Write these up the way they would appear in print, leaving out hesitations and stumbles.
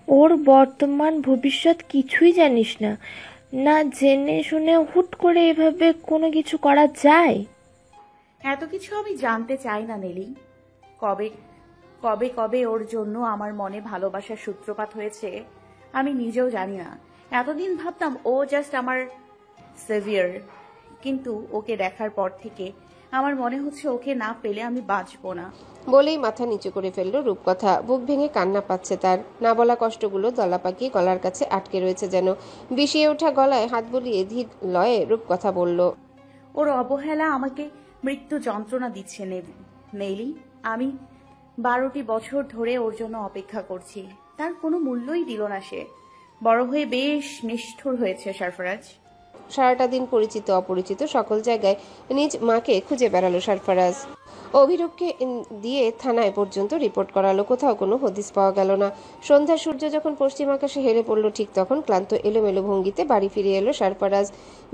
ওর বর্তমান ভবিষ্যৎ কিছুই জানিস না, না জেনে শুনে হুট করে এভাবে কোনো কিছু করা যায়? এত কিছু আমি জানতে চাই না নেলি। কবে কবে কবে ওর জন্য আমার মনে ভালোবাসার সূত্রপাত হয়েছে আমি নিজেও জানি না। এতদিন ভাবতাম ও জাস্ট আমার সেভিয়ার, কিন্তু ওকে দেখার পর থেকে আমার মনে হচ্ছে ওকে না পেলে আমি বাঁচবো না। বলেই মাথা নিচু করে ফেলল রূপকথা। বুক ভেঙে কান্না পাচ্ছে তার। না বলা কষ্টগুলো দলা পাকিয়ে গলার কাছে আটকে রয়েছে যেন। বিষিয়ে ওঠা গলায় হাত বুলিয়ে ধীর লয়ে রূপকথা বলল, ওর অবহেলা আমাকে মৃত্যু যন্ত্রণা দিচ্ছে নেইলি। আমি 12টি বছর ধরে ওর জন্য অপেক্ষা করছি, তার কোনো মূল্যই দিল না সে। বড় হয়ে বেশ নিষ্ঠুর হয়েছে সরফরাজ। সারাটা দিন পরিচিত অপরিচিত সকল জায়গায় নিজ মাকে খুঁজে বেড়ালো সরফরাজ। অভিরূপকে দিয়ে থানায় পর্যন্ত রিপোর্ট করালো, কোথাও কোনো হদিস পাওয়া গেল না। সন্ধ্যার সূর্য যখন পশ্চিম আকাশে হেলে পড়ল ঠিক তখন ক্লান্ত এলোমেলো ভঙ্গিতে বাড়ি ফিরে এলো সরফরাজ।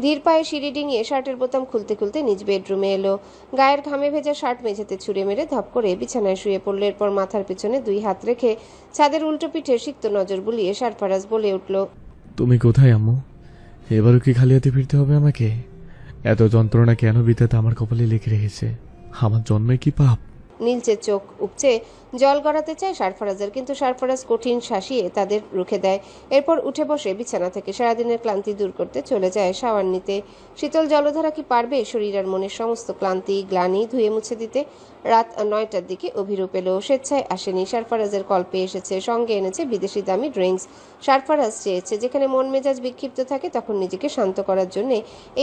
ধীর পায়ে সিঁড়ি ডিঙিয়ে শার্টের বোতাম খুলতে খুলতে নিজ বেডরুমে এলো। গায়ের ঘামে ভেজা শার্ট মেঝেতে ছুঁড়ে মেরে ধপ করে বিছানায় শুয়ে পড়ল। এরপর মাথার পিছনে 2 হাত রেখে ছাদের উল্টো পিঠে সিক্ত নজর বুলিয়ে সরফরাজ বলে উঠল, তুমি কোথায় আম্মু? এবারও কি খালি হাতে ফিরতে হবে আমাকে? এত যন্ত্রণা কেন বিধাতা আমার কপালে লিখে রেখেছে? আমার জন্মে কি পাপ? নীলচে চোখ উপচে জল গড়াতে চায় সরফরাজের, কিন্তু সরফরাজ কঠিন শাসিয়ে তাদের রুখে দেয়। এরপর উঠে বসে বিছানা থেকে সারাদিনের ক্লান্তি দূর করতে চলে যায় শাওয়ার নিতে। শীতল জলধারা কি পারবে শরীর আর মনের সমস্ত ক্লান্তি গ্লানি ধুয়ে মুছে দিতে? রাত 9টার দিকে অভিরূপ এলো। স্বেচ্ছায় আসেনি, সরফরাজের কল পেয়ে এসেছে। সঙ্গে এনেছে বিদেশি দামি ড্রিঙ্কস। সরফরাজ চেয়েছে যেখানে মন মেজাজ বিক্ষিপ্ত থাকে তখন নিজেকে শান্ত করার জন্য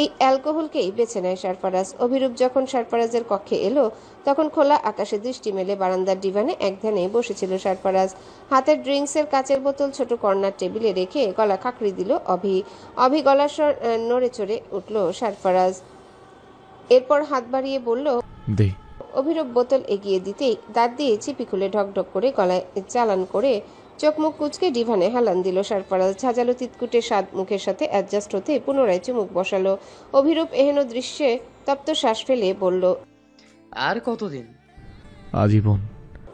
এই অ্যালকোহলকেই বেছে নেয় সরফরাজ। অভিরূপ যখন সরফরাজের কক্ষে এলো তখন খোলা আকাশে দৃষ্টি মেলে বারান্দার ডিভানে এক ধ্যানে বসেছিল সরফরাজ। হাতের ড্রিঙ্কসের কাচের বোতল ছোট কর্নার টেবিলে রেখে গলা কাকড়ি দিল অভি গলার স্বর নড়ে চড়ে উঠল সরফরাজ। এরপর হাত বাড়িয়ে বলল, দে। অভিরূপ বোতল এগিয়ে দিতেই দাঁত দিয়ে চিপি খুলে ঢকঢক করে গলায় চালান করে চোখ মুখ কুচকে ডিভানে হেলান দিল সরফরাজ। ঝাঁঝালো তিতকুটে স্বাদ মুখের সাথে অ্যাডজাস্ট হতে পুনরায় চুমুক বসালো। অভিরূপ এহেন দৃশ্যে তপ্ত শ্বাস ফেলে বলল, আর কতদিন? আজীবন।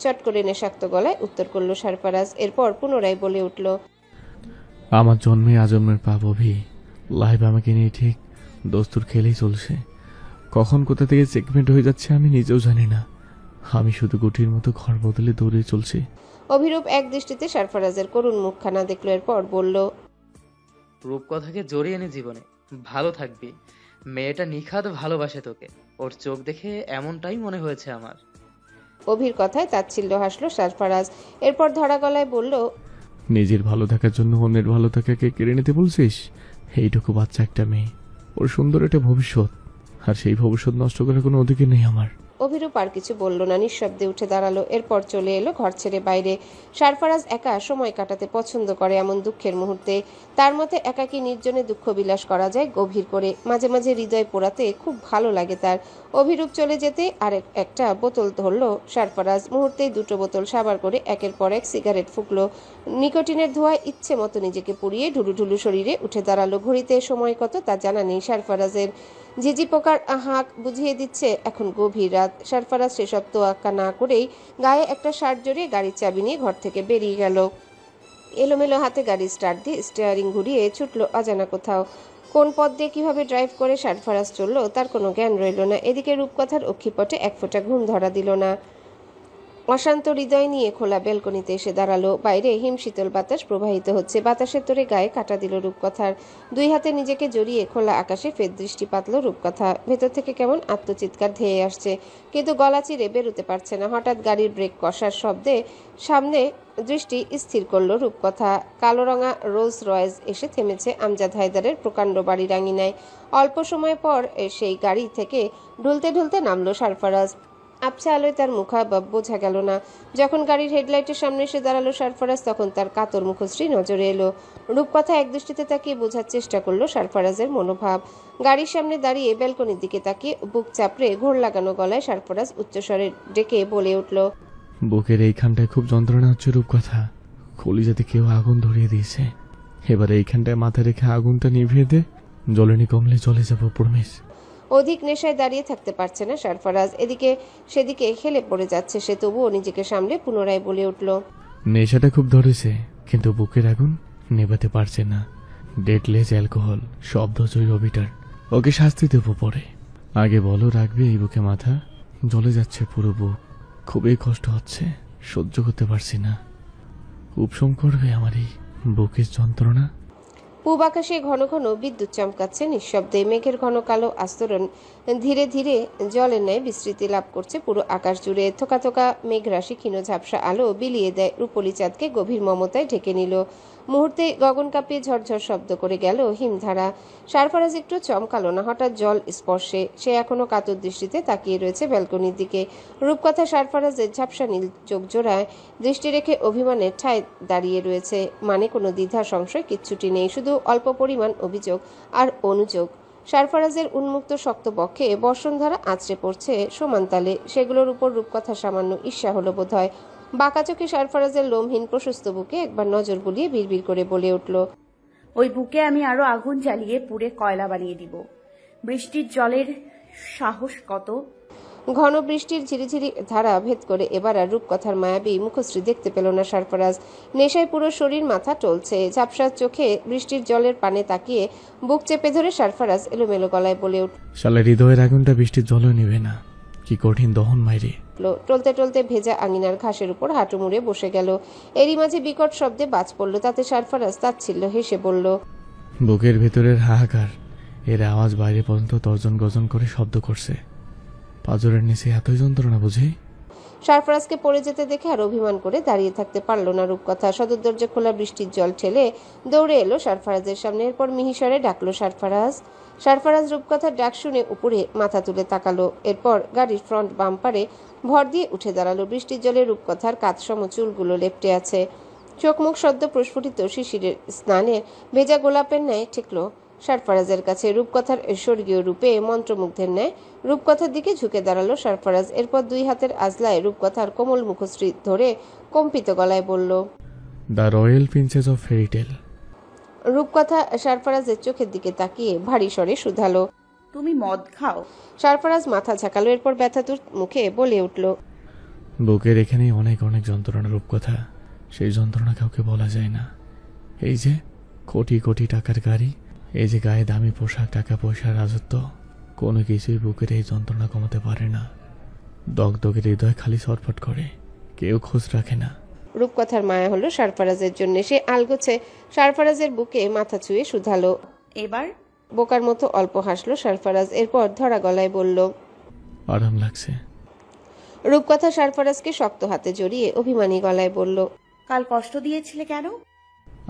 চট করে নেশাক্ত গলায় উত্তর করল সরফরাজ। এরপর পুনরায় বলে উঠল, আমার জন্মে আজন্মের পাপ অভি। লাইফ আমাকে নিয়ে ঠিক দস্তুর খেলেই চলছে। কখন কোথা থেকে চেকমেন্ট হয়ে যাচ্ছে আমি নিজেও জানি না। আমি শুধু গুটির মতো ঘর বদলে দৌড়ে চলছি। অভিরূপ এক দৃষ্টিতে সরফরাজের করুণ মুখখানা দেখল। এরপর বলল, রূপকথাকে জড়িয়ে নে জীবনে, ভালো থাকবি। মেয়েটা নিখাদ ভালোবাসে তোকে, ওর চোখ দেখে এমনটাই মনে হয়েছে আমার। অভির কথায় তাচ্ছিল্য হাসল সরফরাজ। এরপর ধরা গলায় বলল, নিজের ভালো থাকার জন্য অন্যের ভালো থাকাকে কেড়ে নিতে বলছিস? এইটুকু বাচ্চা একটা মেয়ে, ওর সুন্দর একটা ভবিষ্যৎ, আর সেই ভবিষ্যৎ নষ্ট করার কোনো অধিকার নেই আমার। অভিরূপ আর কিছু বলল না, নিঃশব্দে উঠে দাঁড়ালো। এরপর চলে এলো ঘর ছেড়ে বাইরে। সরফরাজ একা সময় কাটাতে পছন্দ করে এমন দুঃখের মুহূর্তে। তার মতে একাকী নির্জনে দুঃখ বিলাস করা যায় গভীর করে। মাঝে মাঝে হৃদয় পোড়াতে খুব ভালো লাগে তার। অভিরূপ চলে যেতে আর একটা বোতল ধরল সরফরাজ। মুহূর্তেই 2টো বোতল সাবার করে একের পর এক সিগারেট ফুঁকলো। নিকোটিনের ধোঁয়ায় ইচ্ছে মতো নিজেকে পুড়িয়ে ঢুলুঢুলু শরীরে উঠে দাঁড়ালো। ঘড়িতে সময় কত তা জানা নেই সরফরাজের। ঝিঝি পোকার হাঁক বুঝিয়ে দিচ্ছে এখন গভীর রাত। সরফরাজ সেসব তোয়াক্কা না করেই গায়ে একটা শার্ট জড়িয়ে গাড়ির চাবি নিয়ে ঘর থেকে বেরিয়ে গেল। এলোমেলো হাতে গাড়ি স্টার্ট দিয়ে স্টিয়ারিং ঘুরিয়ে ছুটলো অজানা কোথাও। কোন পথ দিয়ে কিভাবে ড্রাইভ করে সরফরাজ চলল তার কোনো জ্ঞান রইল না। এদিকে রূপকথার অক্ষিপটে এক ফোঁটা ঘুম ধরা দিল না। অশান্ত হৃদয় নিয়ে খোলা বেলকনিতে এসে দাঁড়ালো। বাইরে হিমশীতল বাতাস প্রবাহিত হচ্ছে। বাতাসের তোরে গায়ে কাটা দিল রূপকথার। 2 হাতে নিজেকে জড়িয়ে খোলা আকাশে ফের দৃষ্টি পাতল রূপকথা। ভেতর থেকে কেমন আত্মচিৎকার ধেয়ে আসছে, কিন্তু গলা চিরে বেরোতে পারছে না। হঠাৎ গাড়ির ব্রেক কষার শব্দে সামনে দৃষ্টি স্থির করল রূপকথা। কালো রঙা রোলস রয়েস এসে থেমেছে আমজাদ হায়দারের প্রকাণ্ড বাড়ির আঙিনায়। অল্প সময় পর সেই গাড়ি থেকে ঢুলতে ঢুলতে নামলো সরফরাজ। আবছা আলোয় তার মুখাবয়ব বোঝা গেল না। যখন গাড়ির হেডলাইটের সামনে এসে দাঁড়ালো সরফরাজ তখন তার কাতর মুখশ্রী নজরে এলো। রূপকথা এক দৃষ্টিতে তাকিয়ে বোঝার চেষ্টা করলো সরফরাজের মনোভাব। গাড়ির সামনে দাঁড়িয়ে ব্যালকনির দিকে তাকিয়ে বুক চাপড়ে ঘোর লাগানো গলায় সরফরাজ উচ্চস্বরে ডেকে বলে উঠল, বুকের এইখানটায় খুব যন্ত্রণা হচ্ছে রূপকথা। কলিজাতে কেউ আগুন ধরিয়ে দিয়েছে। এবার এইখানটায় মাথা রেখে আগুনটা নিভিয়ে দে, জ্বলেনি কমলে চলে যাবো প্রমিস। অধিক নেশায় দাঁড়িয়ে থাকতে পারছে না সরফরাজ। এদিকে সেদিকে হেলে পড়ে যাচ্ছে সে, তবুও নিজেকে সামলে পুনরায় বলে উঠল, নেশাটা খুব ধরেছে, কিন্তু বুকের আগুন নেভাতে পারছে না। ডেটলেস অ্যালকোহল, শব্দ জৈব বিটার, ওকে শাস্তি দেবো পরে। আগে বলো, রাখবে এই বুকে মাথা? জ্বলে যাচ্ছে পুরো বুক, খুবই কষ্ট হচ্ছে, সহ্য করতে পারছি না। উপশম করবে আমার এই বুকের যন্ত্রণা? পূব আকাশে ঘন ঘন বিদ্যুৎ চমকাচ্ছে নিঃশব্দে। মেঘের ঘন কালো আস্তরণ ধীরে ধীরে জলের ন্যায় বিস্তৃতি লাভ করছে পুরো আকাশ জুড়ে। থোকা থোকা মেঘরাশি ক্ষীণ ঝাপসা আলো বিলিয়ে দেয় রূপলি চাঁদকে, গভীর মমতায় ঢেকে নিল। মুহূর্তে গগন কাঁপিয়ে ঝরঝর শব্দ করে গেল হিমধারা। সরফরাজ একটু চমকালো না হঠাৎ জল স্পর্শে। সে এখনো কাতর দৃষ্টিতে তাকিয়ে রয়েছে ব্যালকনির দিকে। রূপকথা সরফরাজের ঝাপসা নীল চোখ জোড়ায় দৃষ্টি রেখে অভিমানের ঠায় দাঁড়িয়ে রয়েছে। মানে কোনো দ্বিধা সংশয় কিচ্ছুটি নেই, শুধু অল্প পরিমাণ অভিযোগ আর অনুযোগ। সরফরাজের উন্মুক্ত শক্ত বক্ষে বর্ষণধারা আছড়ে পড়ছে সমানতালে। সেগুলোর উপর রূপকথা সামান্য ঈর্ষা হলো বোধহয়। বাঁকা চোখে সরফরাজের লোমহীন প্রশস্ত বুকে একবার নজর বুলিয়ে বিড়বিড় করে বলে উঠল, ওই বুকে আমি আরো আগুন জ্বালিয়ে পুড়ে কয়লা বানিয়ে দিব। বৃষ্টির জলের সাহস কত! ঘন বৃষ্টির ঝিরিঝিরি ধারা ভেদ করে এবার আর রূপকথার মায়াবী মুখশ্রী দেখতে পেল না সরফরাজ। নেশায় পুরো শরীর মাথা টলছে। ঝাপসা চোখে বৃষ্টির জলের পানে তাকিয়ে বুক চেপে ধরে সরফরাজ এলোমেলো গলায় বলে শালা হৃদয়ের আগুনটা বৃষ্টির জলও নিবে না, কি কঠিন দহন মাইরে। উঠল। টলতে টলতে ভেজা আঙিনার ঘাসের উপর হাঁটু মুড়ে বসে গেল। এরই মাঝে বিকট শব্দে বাজ পড়ল, তাতে সরফরাজ তাচ্ছিল্য হেসে বলল, বুকের ভেতরের হাহাকার, এর আওয়াজ বাইরে পর্যন্ত তর্জন গর্জন করে শব্দ করছে। পাঁজরের নিচে এতই যন্ত্রণা বুঝি? সরফরাজকে পড়ে যেতে দেখে আর অভিমান করে দাঁড়িয়ে থাকতে পারল না রূপকথা। সদর দরজা খোলা বৃষ্টির জল ঠেলে দৌড়ে এলো সরফরাজের সামনে। এরপর মিহিসরে ডাকলো সরফরাজ। সরফরাজ রূপকথার ডাক শুনে উপরে মাথা তুলে তাকালো। এরপর গাড়ির ফ্রন্ট বাম্পারে ভর দিয়ে উঠে দাঁড়ালো। বৃষ্টির জলে রূপকথার কাতসম চুলগুলো লেপ্টে আছে। চোখ মুখ সদ্য প্রস্ফুটিত শিশিরের স্নানে ভেজা গোলাপের ন্যায় ঠেকলো সরফরাজের কাছে। রূপকথার স্বর্গীয় রূপে মন্ত্রমুগ্ধের ন্যায় রূপকথার দিকে ঝুঁকে দাঁড়ালো সরফরাজ। এরপর দুই হাতের আজলায় রূপকথার কোমল মুখশ্রী ধরে কম্পিত গলায় বলল, the royal princess of fairy tale. রূপকথা সরফরাজের চোখের দিকে তাকিয়ে ভারী স্বরে শুধালো, তুমি মদ খাও? সরফরাজ মাথা ঝাঁকালো। এরপর ব্যথাতুর মুখে বলে উঠল, বুকের এখানেই অনেক অনেক যন্ত্রণা রূপকথা, সেই যন্ত্রণা কাউকে বলা যায় না। এই যে কোটি কোটি টাকার গাড়ি, এই যে গায়ে দামি পোশাক, টাকা পয়সার রাজত্ব, কোনো কিছুই বুকের এই যন্ত্রণা কমাতে পারে না। দগদগের হৃদয় খালি ছটফট করে, কেউ খোঁজ রাখে না। রূপকথার মায়া হলো সরফরাজের জন্য। সে আলগোছে সরফরাজের বুকে মাথা ছুঁয়ে শুধালো। এবার বোকার মতো অল্প হাসলো সরফরাজ। এরপর ধরা গলায় বলল, আরাম লাগছে। রূপকথা সরফরাজকে শক্ত হাতে জড়িয়ে অভিমানী গলায় বলল, কাল কষ্ট দিয়েছিলে কেন?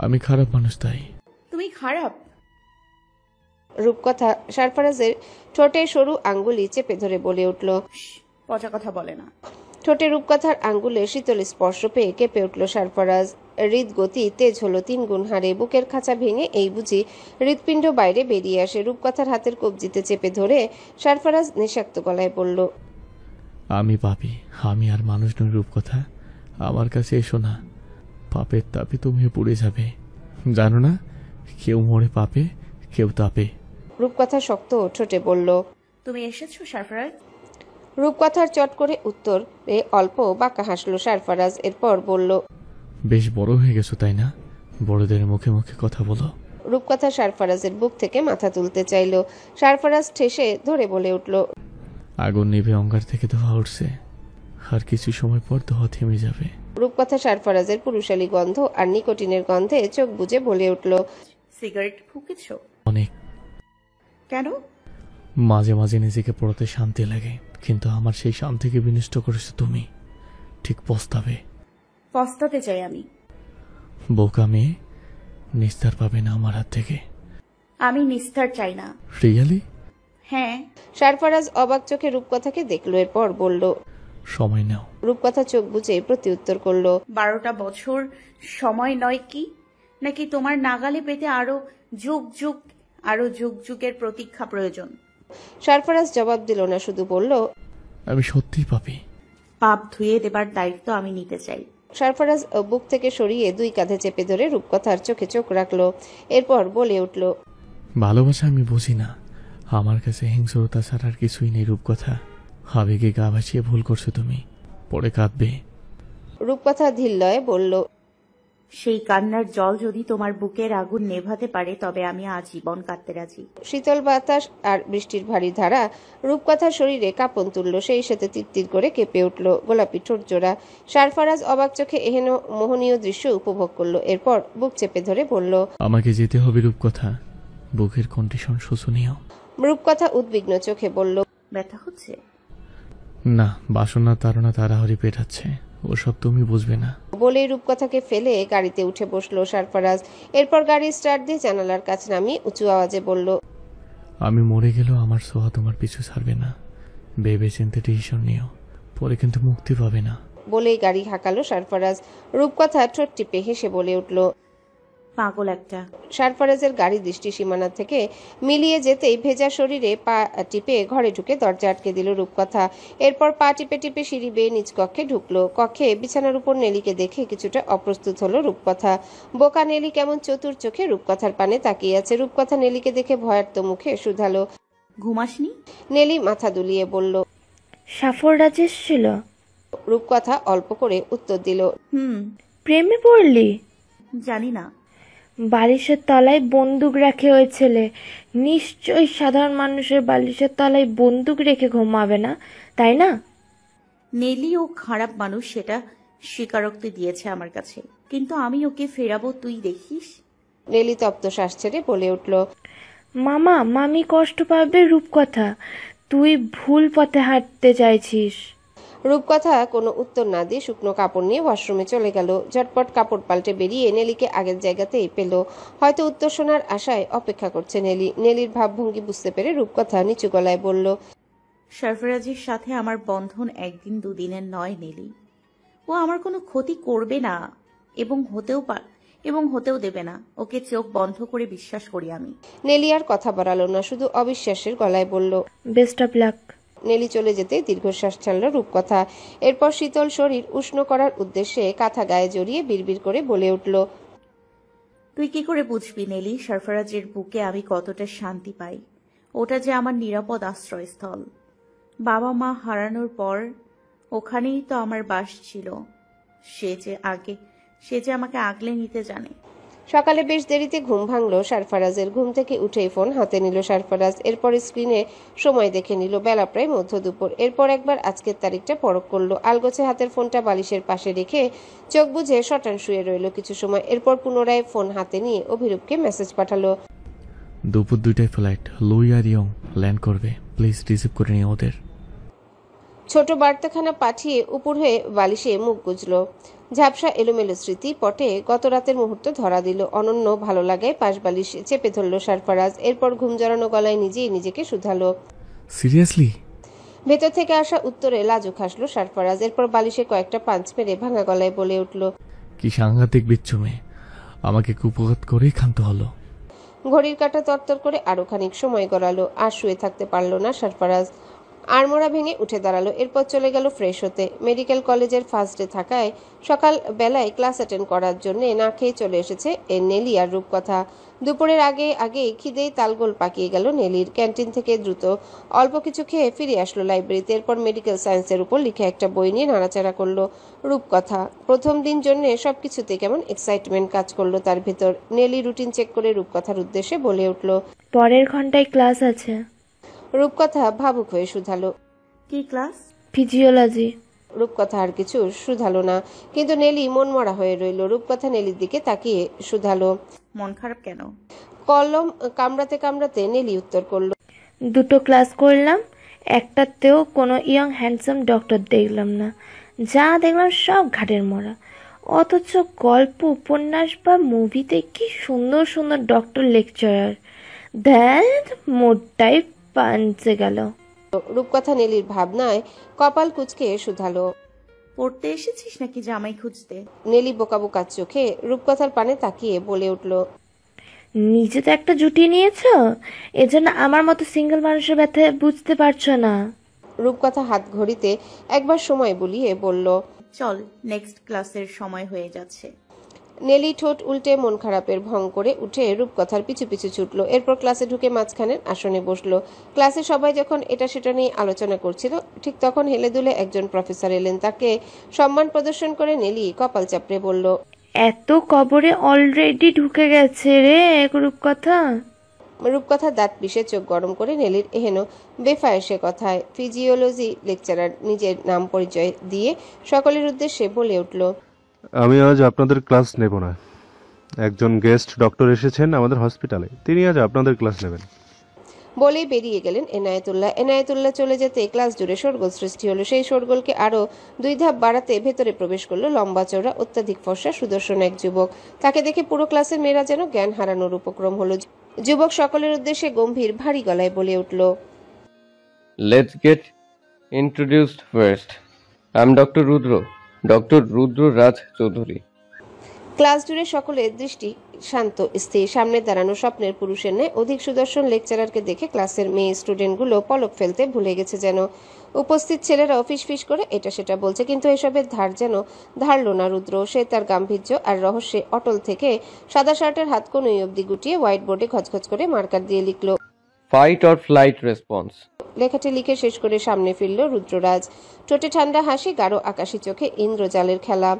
আমি খারাপ মানুষ তাই। তুমি খারাপ? রূপকথা সরফরাজের ঠোঁটে সরু আঙ্গুলি চেপে ধরে বলে উঠল। পচা কথা বলে না। ঠোঁটে রূপকথার আঙ্গুলে শীতল স্পর্শ পেয়ে কেঁপে উঠল সরফরাজ। হৃদগতি তেজ হলো 3 গুণ হারে। বুকের খাঁচা ভেঙে এই বুঝি হৃৎপিণ্ড বাইরে বেরিয়ে আসে। রূপকথার হাতের কবজিতে চেপে ধরে সরফরাজ নেশাক্ত গলায় বলল, আমি পাপী, আমি আর মানুষ নই রূপকথা, আমার কাছে এসো না। পাপের তাপে তুমিও পুড়ে যাবে, জানো না? কেউ মরে পাপে, কেউ তাপে। রূপকথা শক্ত ঠোঁটে বলল, তুমি এসেছো সরফরাজ? রূপকথার চট করে উত্তরে অল্প বাঁকা হাসলো সরফরাজ। এরপর বলল, বেশ বড় হয়ে গেছো তাই না? বড়দের মুখে মুখে কথা বলো। রূপকথা সরফরাজের বুক থেকে মাথা তুলতে চাইল। সরফরাজ ঠেসে ধরে বলে উঠল, আগুন নিভে অঙ্গার থেকে ধোয়া উঠছে, আর কিছু সময় পর ধোয়া থেমে যাবে। রূপকথা সরফরাজের পুরুষালী গন্ধ আর নিকোটিনের গন্ধে চোখ বুজে বলে উঠল, সিগারেট ফুঁকেছো? অনেক। কেন? মাঝে মাঝে নিজেকে পড়াতে শান্তি লাগে, কিন্তু আমার সেই শান্তিকে বিনষ্ট করেছো তুমি। ঠিক পস্তাবে। পস্তাতে চাই আমি। বোকা মেয়ে, নিস্তার পাবে না আমার হাত থেকে। আমি নিস্তার চাই না। রিয়ালি? হ্যাঁ। সরফরাজ অবাক চোখে রূপকথাকে দেখলো। এরপর বলল, সময় নাও। রূপকথা চোখ বুজে প্রত্যুত্তর করল, 12টা বছর সময় নয় কি? নাকি তোমার নাগালে পেতে আরো যুগ যুগের প্রতীক্ষা প্রয়োজন? সরফরাজ জবাব দিল না, শুধু বলল, আমি সত্যিই পাপী। পাপ ধুয়ে দেবার দায়িত্ব আমি নিতে চাই। সরফরাজ বুক থেকে সরিয়ে দুই কাঁধে চেপে ধরে রূপকথার চোখে চোখ রাখলো। এরপর বলে উঠল, ভালোবাসা আমি বুঝি না, আমার কাছে হিংস্রতা ছাড়া আর কিছুই নেই রূপকথা। আবেগে গা ভাসিয়ে ভুল করছো তুমি, পরে কাঁদবে। রূপকথা ধীরলয়ে বলল, সেই কান্নার জল যদি তোমার বুকের আগুন নেভাতে পারে তবে আমি আজীবন কাঁদতে রাজি। শীতল বাতাস আর বৃষ্টির ভারী ধারা রূপকথার শরীরে কাঁপন তুলল। সেই সাথে তিরতির করে কেঁপে উঠল গোলাপি ঠোঁট জোড়া। সরফরাজ অবাক চোখে এহেন মোহনীয় দৃশ্য উপভোগ করলো। এরপর বুক চেপে ধরে বলল, আমাকে যেতে হবে রূপকথা, বুকের কন্ডিশন শোচনীয়। রূপকথা উদ্বিগ্ন চোখে বলল, ব্যথা হচ্ছে? না, বাসনা তাড়না তাড়াহুড়ি পেটাচ্ছে, ওসব তুমি বুঝবে না। বলেই রূপকথাকে ফেলে গাড়িতে উঠে বসলো সরফরাজ। এরপর গাড়ি স্টার্ট দিয়ে জানালার কাছে নামিয়ে উঁচু আওয়াজে বলল, আমি মরে গেলেও আমার সোহা তোমার পিছু ছাড়বে না, ভেবে চিন্তে ডিসিশন নিও, পরে কিন্তু মুক্তি পাবে না। বলেই গাড়ি হাঁকালো সরফরাজ। রূপকথা ঠোঁট টিপে হেসে বলে উঠল, পাগল একটা। সরফরাজের গাড়ি দৃষ্টি সীমানা থেকে মিলিয়ে যেতেই ভেজা শরীরে পা টিপে ঘরে ঢুকে দরজা আটকে দিল রূপকথা। এরপর পা টিপে টিপে সিঁড়ি বেয়ে নিজ কক্ষে ঢুকলো। কক্ষে বিছানার উপর নেলিকে দেখে কিছুটা অপ্রস্তুত হলো রূপকথা। বোকা নেলি কেমন চতুর চোখে রূপকথার পানে তাকিয়ে আছে। রূপকথা নেলিকে দেখে ভয়ার্ত মুখে শুধালো। ঘুমাসনি? নেলি মাথা দুলিয়ে বলল। সাফররাজ ছিল। রূপকথা অল্প করে উত্তর দিল, প্রেমে পড়লি? জানি না। বালিশের তলায় বন্দুক রাখে ওই ছেলে। নিশ্চয়ই সাধারণ মানুষের বালিশের তলায় বন্দুক রেখে ঘুমাবে না, তাই না? নেলি ও খারাপ মানুষ সেটা স্বীকারোক্তি দিয়েছে আমার কাছে, কিন্তু আমি ওকে ফেরাবো, তুই দেখিস। নেলি তপ্ত শ্বাস ছেড়ে বলে উঠল, মামা মামি কষ্ট পাবে রূপকথা, তুই ভুল পথে হাঁটতে চাইছিস। রূপকথা কোনো উত্তর না দিয়ে শুকনো কাপড় নিয়ে ওয়াশরুমে চলে গেল। ঝটপট কাপড় পাল্টে বেরিয়ে নেলিকে আগের জায়গাতেই পেল। হয়তো উত্তর শোনার আশায় অপেক্ষা করছে নেলি। নেলির ভাবভঙ্গি বুঝতে পেরে রূপকথা নিচু গলায় বলল, সরফরাজের সাথে আমার বন্ধন একদিন দুদিনের নয় নেলি। ও আমার কোনো ক্ষতি করবে না এবং হতেও দেবে না। ওকে চোখ বন্ধ করে বিশ্বাস করি আমি। নেলি আর কথা বাড়ালো না, শুধু অবিশ্বাসের গলায় বলল, বেস্ট অফ লাক। নেলি চলে যেতে দীর্ঘশ্বাস ছাড়ল রূপকথা। এরপর শীতল শরীর উষ্ণ করার উদ্দেশ্যে কাঁথা গায়ে জড়িয়ে বিড়বিড় করে বলে উঠল, তুই কি করে বুঝবি নেলি, সরফরাজের বুকে আমি কতটা শান্তি পাই। ওটা যে আমার নিরাপদ আশ্রয়স্থল। বাবা মা হারানোর পর ওখানেই তো আমার বাস ছিল। সে যে আমাকে আগলে নিতে জানে। সকালে বেশ দেরিতে ঘুম ভাঙল সরফরাজের। ঘুম থেকে উঠেই ফোন হাতে নিল সরফরাজ। এরপর স্ক্রিনে সময় দেখে নিল, বেলা প্রায় মধ্য দুপুর। এরপর একবার আজকের তারিখটা পরখ করলো। আলগোছে হাতের ফোনটা বালিশের পাশে রেখে চোখ বুজে শটান শুয়ে রইল কিছু সময়। এরপর পুনরায় ফোন হাতে নিয়ে অভিরূপকে মেসেজ পাঠালো, দুপুর 2টায় ফ্লাইট, লুই আর ইয়ং ল্যান্ড করবে, প্লিজ রিসিভ করে নিও ওদের। ছোট বার্তাখানা পাঠিয়ে উপর হয়ে বালিশে মুখ গুজল। ঝাপসা এলোমেলো স্মৃতি পটে গত রাতের মুহূর্ত ধরা দিল। অনন্য ভালো লাগায় পাশ বালিশ চেপে ধরল সরফরাজ। এরপর ঘুম জড়ানো গলায় নিজেই নিজেকে শুধালো, সিরিয়াসলি? ভেতর থেকে আসা উত্তরে লাজুক হাসলো সরফরাজ। এরপর বালিশে কয়েকটা পাঞ্চ মেরে ভাঙা গলায় বলে উঠল, কি সাংঘাতিক বিচ্ছু মেয়ে, আমাকে কুপঘাত করেই ক্ষান্ত হলো। ঘড়ির কাঁটা তরতর করে আরো খানিক সময় গড়ালো। আর শুয়ে থাকতে পারল না সরফরাজ। আড়মোড়া ভেঙে উঠে দাঁড়ালো। এরপর চলে গেল ফ্রেশ হতে। মেডিকেল কলেজের ফার্স্ট ডে থাকায় সকাল বেলায় ক্লাস অ্যাটেন্ড করার জন্য না খেয়ে চলে এসেছে নেলি আর রূপকথা। দুপুরের আগে খিদেই তালগোল পাকিয়ে গেল নেলির। ক্যান্টিন থেকে দ্রুত অল্প কিছু খেয়ে ফিরে আসলো লাইব্রেরিতে। এরপর মেডিকেল সায়েন্সের উপর লিখে একটা বই নিয়ে নাড়াচাড়া করলো রূপকথা। প্রথম দিন জন্য সবকিছুতে কেমন এক্সাইটমেন্ট কাজ করলো তার ভেতর। নেলি রুটিন চেক করে রূপকথার উদ্দেশ্যে বলে উঠল, পরের ঘন্টায় ক্লাস আছে। রূপকথা ভাবুক হয়ে শুধালো, কি ক্লাস? ফিজিওলজি। রূপকথা আর কিছু শুধালো না, কিন্তু নেলি মনমরা হয়ে রইল। রূপকথা নেলির দিকে তাকিয়ে শুধালো, মন খারাপ কেন? কলম কামড়াতে কামড়াতে নেলি উত্তর করল, 2টো ক্লাস করলাম, একটাতেও কোনো ইয়ং হ্যান্ডসাম ডক্টর দেখলাম না। যা দেখলাম সব ঘাটের মরা। অথচ গল্প উপন্যাস বা মুভিতে কি সুন্দর সুন্দর ডক্টর লেকচারার। দ্যাট মোডটাই পাঞ্চে গেল। রূপকথা নেলির ভাবনায় কপাল কুঁচকে শুধালো, পড়তে এসেছিস নাকি জামাই খুঁজতে? নেলি বোকা বোকা চোখে রূপকথার পানে তাকিয়ে বলে উঠল, নিজে তো একটা জুটিয়ে নিয়েছ, এজন্য আমার মতো সিঙ্গেল মানুষের ব্যথা বুঝতে পারছো না। রূপকথা হাত ঘড়িতে একবার সময় বুলিয়ে বলল, চল, নেক্সট ক্লাসের সময় হয়ে যাচ্ছে। নেলি ঠোঁট উল্টে মন খারাপের ভং করে উঠে রূপকথার পিছু পিছু ছুটলো। এরপর ক্লাসে ঢুকে মাঝখানের আসনে বসলো। ক্লাসে সবাই যখন এটা সেটা নিয়ে আলোচনা করছিল, ঠিক তখন হেলে দুলে একজন প্রফেসর এলেন। তাকে সম্মান প্রদর্শন করে নেলি কপাল চাপড়ে বলল, এত কবরে অলরেডি ঢুকে গেছে রে রূপকথা। রূপকথা দাঁত পিষে চোখ গরম করে নেলির এহেন বেফায়েসে কথায় ফিজিওলজি লেকচারার নিজের নাম পরিচয় দিয়ে সকলের উদ্দেশ্যে বলে উঠল, আমি আজ আপনাদের ক্লাস নেব না। একজন গেস্ট ডক্টর এসেছেন আমাদের হসপিটালে, তিনি আজ আপনাদের ক্লাস নেবেন। বলেই বেরিয়ে গেলেন এনায়েতুল্লাহ। এনায়েতুল্লাহ চলে যেতে ক্লাস জুড়ে শোরগোল সৃষ্টি হলো। সেই শোরগোলকে আরো 2 ধাপ বাড়াতে ভেতরে প্রবেশ করলো লম্বা চওড়া অত্যাধিক ফর্সা সুদর্শন এক যুবক। তাকে দেখে পুরো ক্লাসের মেয়েরা যেন জ্ঞান হারানোর উপক্রম হলো। যুবক সকলের উদ্দেশ্যে গম্ভীর ভারী গলায় বলে উঠল, Let's get introduced first. I'm Dr. Rudra Raj Chaudhary. Class জুড়ে সকলের দৃষ্টি শান্ত স্থির। সামনে দাঁড়ানো স্বপ্নের পুরুষের ন্যায় অধিক সুদর্শন লেকচারারকে দেখে ক্লাসের মেয়ে স্টুডেন্টগুলো পলক ফেলতে ভুলে গেছে যেন। উপস্থিত ছেলেরাও ফিসফিস করে এটা সেটা বলছে, কিন্তু এসবের ধার যেন ধারল না রুদ্র। সে তার গাম্ভীর্য আর রহস্যে অটল থেকে সাদা শার্টের হাত কোনই অবধি গুটিয়ে হোয়াইট বোর্ডে খচখচ করে মার্কার দিয়ে লিখল। Fight or flight response. লেখাটি লিখে শেষ করে সামনে ফিরল রুদ্ররাজ। ঠোঁটে ঠান্ডা হাসি, গাঢ় আকাশী চোখে ইন্দ্রজালের খেলা।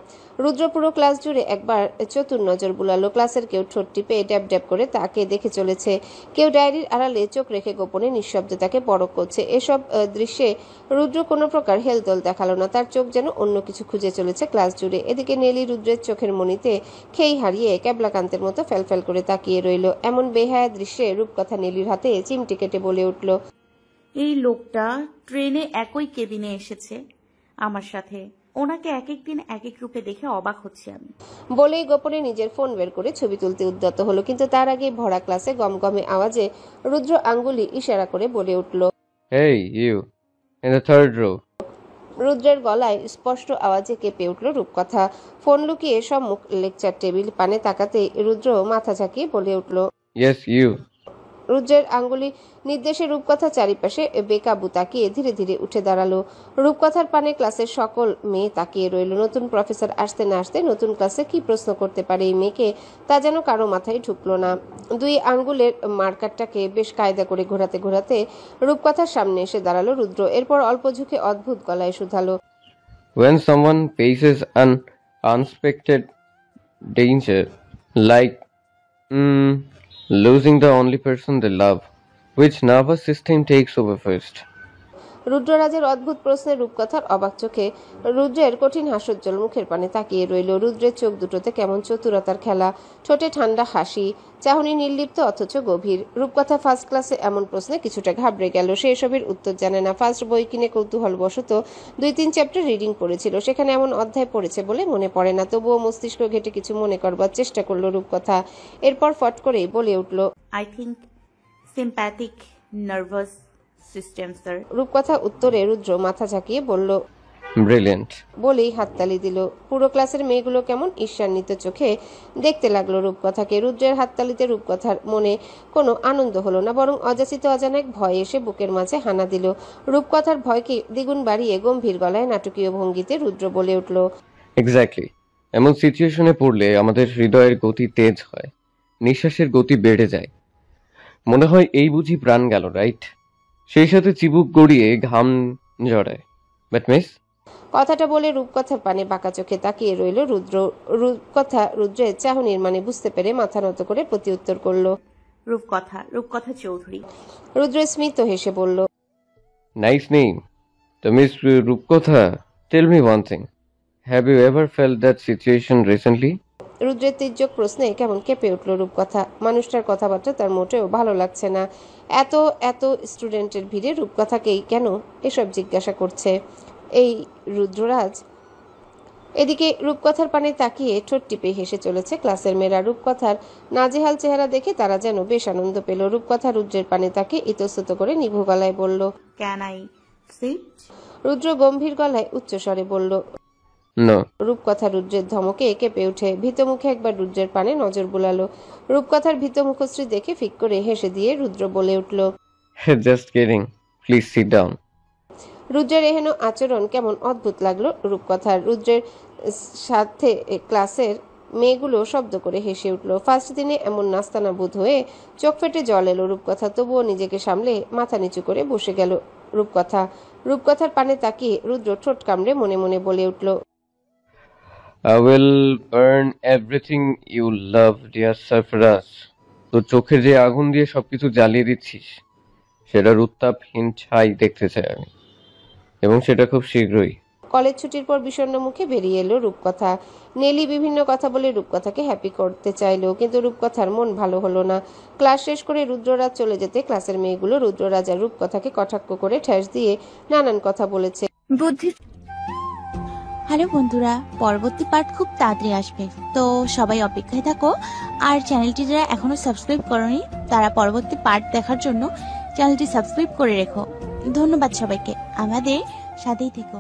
রুদ্র পুরো ক্লাস জুড়ে একবার চতুর নজর বুলালো। ক্লাসের কেউ ঠোঁট টিপে ড্যাব ড্যাব করে তাকে দেখে চলেছে, কেউ ডায়েরির আড়ালে চোখ রেখে গোপনে নিঃশব্দতাকে পরখ করছে। এসব দৃশ্যে রুদ্র কোনো প্রকার হেলদোল দেখালো না। তার চোখ যেন অন্য কিছু খুঁজে চলেছে ক্লাস জুড়ে। এদিকে নেলি রুদ্রের চোখের মণিতে খেই হারিয়ে ক্যাবলাকান্তের মতো ফ্যালফ্যাল করে তাকিয়ে রইল। এমন বেহায়া দৃশ্যে রূপকথা নেলির হাতে চিমটি কেটে বলে উঠল, এই লোকটা ট্রেনে একই কেবিনে এসেছে আমার সাথে। ওনাকে এক এক দিন এক এক রূপে দেখে অবাক হচ্ছি আমি। বলেই গোপনে নিজের ফোন বের করে ছবি তুলতে উদ্যত হলো, কিন্তু তার আগে ভরা ক্লাসে গমগমে আওয়াজে রুদ্র আঙ্গুলি ইশারা করে বলে উঠল, Hey, you. In the third row. রুদ্রের গলায় স্পষ্ট আওয়াজে কেঁপে উঠল রূপকথা। ফোন লুকিয়ে সম্মুখ লেকচার টেবিল পানে তাকাতেই রুদ্র মাথা ঝাঁকিয়ে বলে উঠল, Yes, you. রুদ্রের আঙ্গুলি নির্দেশে রূপকথা চারিপাশে বেকাবু তাকিয়ে ধীরে ধীরে উঠে দাঁড়ালো। রূপকথার পানে ক্লাসের সকল মেয়ে তাকিয়ে রইল। নতুন প্রফেসর আসতে না আসতে নতুন ক্লাসে কি প্রশ্ন করতে পারে এই মেয়েকে তা যেন কারো মাথায় ঢুকলো না। 2 আঙ্গুলের মার্কারটাকে বেশ কায়দা করে ঘোরাতে ঘোরাতে রূপকথার সামনে এসে দাঁড়ালো রুদ্র। এরপর অল্প ঝুঁকে অদ্ভুত গলায় শুধালো, When someone faces an unexpected danger, like losing the only person they love, which nervous system takes over first? রুদ্ররাজের অদ্ভুত প্রশ্নে রূপকথার অবাক চোখে রুদ্রের কঠিন হাস্যোজ্জ্বল মুখের পানে তাকিয়ে রইল। রুদ্রের চোখ দুটোতে কেমন চতুরতার খেলা, ঠোঁটে ঠান্ডা হাসি, চাহনি নির্লিপ্ত অথচ গভীর। রূপকথা ফার্স্ট ক্লাসে এমন প্রশ্নে কিছুটা ঘাবড়ে গেল। সে এসবের উত্তর জানে না। ফার্স্ট বই কিনে কৌতূহলবশত 2-3 চ্যাপ্টার রিডিং পড়েছিল, সেখানে এমন অধ্যায় পড়েছে বলে মনে পড়ে না। তবুও মস্তিষ্ক ঘেটে কিছু মনে করবার চেষ্টা করলো রূপকথা। এরপর ফট করেই বলে উঠল, I think sympathetic nervous system sir. রূপকথা উত্তরে রুদ্র মাথা ঝাঁকিয়ে বলল, Brilliant. বলেই হাততালি দিল। পুরো ক্লাসের মেয়েগুলো কেমন ঈর্ষান্বিত চোখে দেখতে লাগলো রূপকথাকে। রুদ্রের হাততালিতে রূপকথার মনে কোনো আনন্দ হলো না, বরং অযাচিত অজানা ভয় এসে বুকের মাঝে হানা দিল। রূপকথার ভয়কে দ্বিগুণ বাড়িয়ে গম্ভীর গলায় নাটকীয় ভঙ্গিতে রুদ্র বলে উঠল, Exactly. এমন সিচুয়েশনে পড়লে আমাদের হৃদয়ের গতি তেজ হয়, নিঃশ্বাসের গতি বেড়ে যায়। মনে হয় এই বুঝি প্রাণ গেল, রাইট? সেই সাথে চিবুক গড়িয়ে ঘাম জড়ায়। বাট মিস, কথাটা বলে রূপকথার পানে বাঁকা চোখে তাকিয়ে রইল রুদ্র। রূপকথা রুদ্রের চাহনির মানে বুঝতে পেরে মাথা নত করে প্রতিউত্তর করল, রূপকথা চৌধুরী। রুদ্র স্মিত হেসে বলল, নাইস নেম। তো miss Rupkatha, tell me one thing, have you ever felt that situation recently? রুদ্রের তির্যক প্রশ্নে কেমন কেঁপে উঠল রূপকথা। মানুষটার কথাবার্তা তার মোটেও ভালো লাগছে না। এত এত স্টুডেন্টের ভিড়ে রূপকথাকেই কেন এসব জিজ্ঞাসা করছে এই রুদ্ররাজ। এদিকে রূপকথার পানে তাকিয়ে ঠোঁট টিপে হেসে চলেছে ক্লাসের মেয়েরা। রূপকথার নাজেহাল চেহারা দেখে তারা যেন বেশ আনন্দ পেল। রূপকথা রুদ্রের পানে তাকে ইতস্তত করে নিভু গলায় বলল, ক্যান আই সিট? রুদ্র গম্ভীর গলায় উচ্চস্বরে বলল, নো। রূপকথা রুদ্রের ধমকে কেঁপে উঠে ভীত মুখে একবার রুদ্রের পানে নজর বুলালো। রূপকথার ভীত মুখশ্রী দেখে ফিক করে হেসে দিয়ে রুদ্র বলে উঠল, just kidding, please sit down. রুদ্রের এহেন আচরণ কেমন অদ্ভুত লাগলো রূপকথার। রুদ্রের সাথে ক্লাসের মেয়েগুলো শব্দ করে হেসে উঠল। ফার্স্ট দিনে এমন নাস্তানা বোধ হয়ে চোখ ফেটে জল এলো রূপকথা, তবুও নিজেকে সামলে মাথা নিচু করে বসে গেল রূপকথার পানে তাকিয়ে রুদ্র ঠোঁট কামড়ে মনে মনে বলে উঠল, I will burn everything you love, dear Sarfaraz. তোর চোখে যে আগুন দিয়ে সবকিছু জ্বালিয়ে দিচ্ছিস সেটার উত্তাপহীন ছাই দেখতে চাই আমি, এবং সেটা খুব শীঘ্রই। কলেজ ছুটির পর বিষণ্ণ মুখে বেরিয়ে এলো রূপকথা। নেলি বিভিন্ন কথা বলে রূপকথাকে হ্যাপি করতে চাইলো, কিন্তু রূপকথার মন ভালো হলো না। ক্লাস শেষ করে রুদ্ররাজ চলে যেতে ক্লাসের মেয়েগুলো রুদ্ররাজ আর রূপকথাকে কটাক্ষ করে ঠেস দিয়ে নানান কথা বলেছে। হ্যালো বন্ধুরা, পরবর্তী পার্ট খুব তাড়াতাড়ি আসবে, তো সবাই অপেক্ষায় থাকো। আর চ্যানেলটি যারা এখনো সাবস্ক্রাইব করোনি তারা পরবর্তী পার্ট দেখার জন্য চ্যানেলটি সাবস্ক্রাইব করে রেখো। ধন্যবাদ সবাইকে, আমাদের সাথেই থেকো।